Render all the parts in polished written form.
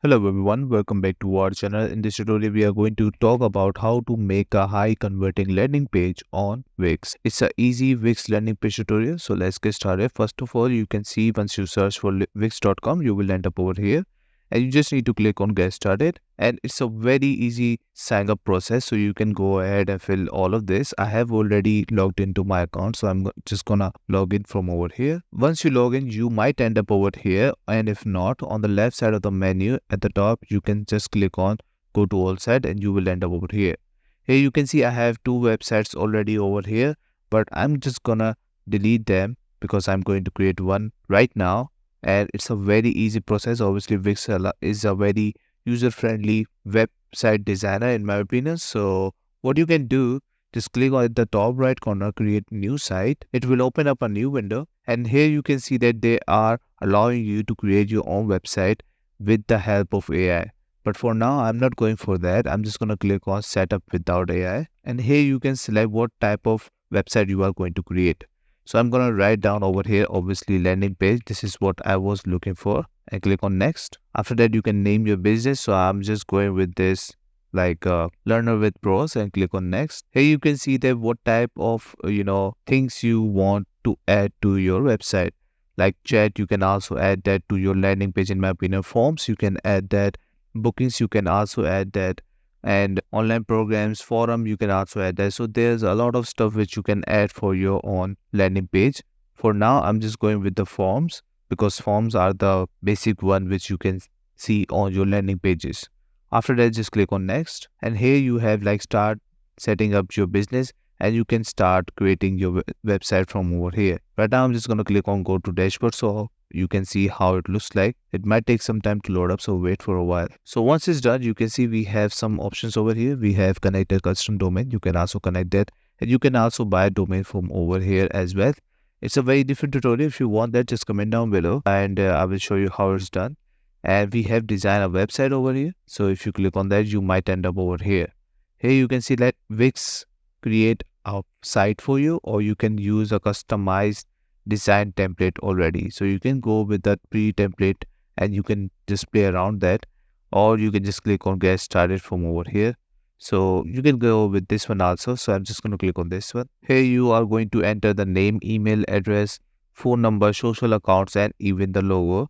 Hello everyone, welcome back to our channel. In this tutorial, we are going to talk about how to make a high converting landing page on Wix. It's a easy Wix landing page tutorial. So let's get started. First of all, you can see once you search for wix.com, you will end up over here. And you just need to click on get started. And it's a very easy sign up process. So you can go ahead and fill all of this. I have already logged into my account. So I'm just gonna log in from over here. Once you log in, you might end up over here. And if not, on the left side of the menu at the top, you can just click on go to all site and you will end up over here. Here you can see I have two websites already over here, but I'm just gonna delete them because I'm going to create one right now. And it's a very easy process. Obviously, Wix is a very user-friendly website designer in my opinion. So what you can do, just click on the top right corner, create new site. It will open up a new window. And here you can see that they are allowing you to create your own website with the help of AI. But for now, I'm not going for that. I'm just going to click on setup without AI. And here you can select what type of website you are going to create. So I'm going to write down over here, obviously landing page. This is what I was looking for, and click on next. After that, you can name your business. So I'm just going with this like learner with pros and click on next. Here you can see that what type of things you want to add to your website, like chat. You can also add that to your landing page. In my opinion, forms, you can add that. Bookings, you can also add that. And online programs, forum, you can also add that. So there's a lot of stuff which you can add for your own landing page. For now, I'm just going with the forms because forms are the basic one which you can see on your landing pages. After that, just click on next. And here you have like start setting up your business, and you can start creating your website from over here. Right now, I'm just going to click on go to dashboard so you can see how it looks like. It might take some time to load up, so wait for a while. So once it's done, you can see we have some options over here. We have connect a custom domain. You can also connect that, and you can also buy a domain from over here as well. It's a very different tutorial. If you want that, just comment down below and I will show you how it's done. And we have designed a website over here. So if you click on that, you might end up over here. Here you can see that Wix create a site for you, or you can use a customized design template already. So you can go with that pre-template and you can just play around that, or you can just click on get started from over here. So you can go with this one also. So I'm just going to click on this one. Here you are going to enter the name, email address, phone number, social accounts, and even the logo.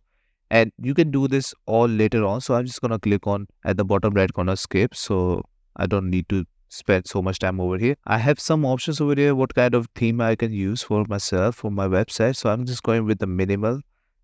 And you can do this all later on. So I'm just going to click on at the bottom right corner skip. So I don't need to spend so much time over here. I have some options over here what kind of theme I can use for myself for my website. So I'm just going with the minimal,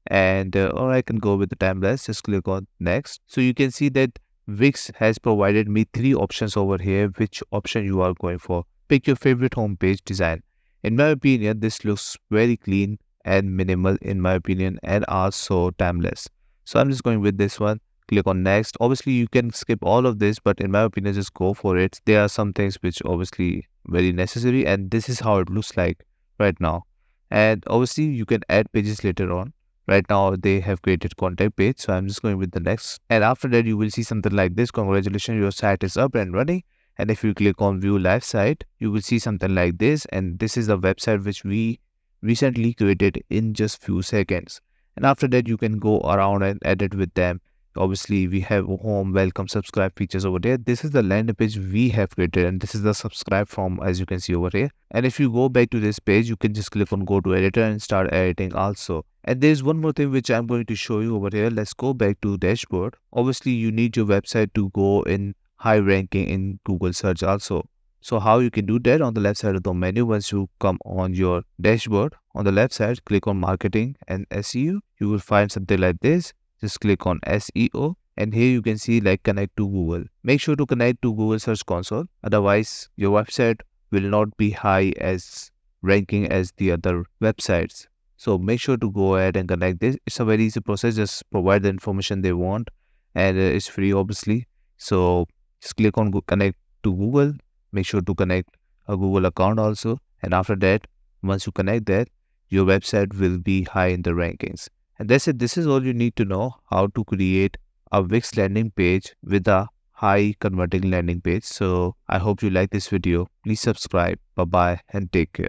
and or I can go with the timeless. Just click on next. So you can see that Wix has provided me 3 options over here. Which option you are going for? Pick your favorite homepage design. In my opinion, this looks very clean and minimal in my opinion, and also timeless. So I'm just going with this one. Click on next. Obviously you can skip all of this, but in my opinion, just go for it. There are some things which obviously very necessary, and this is how it looks like right now. And obviously you can add pages later on. Right now they have created contact page, so I'm just going with the next. And after that you will see something like this. Congratulations, your site is up and running. And if you click on view live site, you will see something like this. And this is the website which we recently created in just few seconds. And after that you can go around and edit with them. Obviously we have home, welcome, subscribe features over there. This is the landing page we have created, and this is the subscribe form as you can see over here. And if you go back to this page, you can just click on go to editor and start editing also. And there's one more thing which I'm going to show you over here. Let's go back to dashboard. Obviously you need your website to go in high ranking in Google search also. So how you can do that? On the left side of the menu, once you come on your dashboard, on the left side, click on marketing and SEO. You will find something like this. Just click on SEO, and here you can see like connect to Google. Make sure to connect to Google Search Console. Otherwise, your website will not be high as ranking as the other websites. So make sure to go ahead and connect this. It's a very easy process. Just provide the information they want, and it's free obviously. So just click on connect to Google. Make sure to connect a Google account also. And after that, once you connect that, your website will be high in the rankings. And that's it. This is all you need to know how to create a Wix landing page with a high converting landing page. So I hope you like this video. Please subscribe. Bye bye and take care.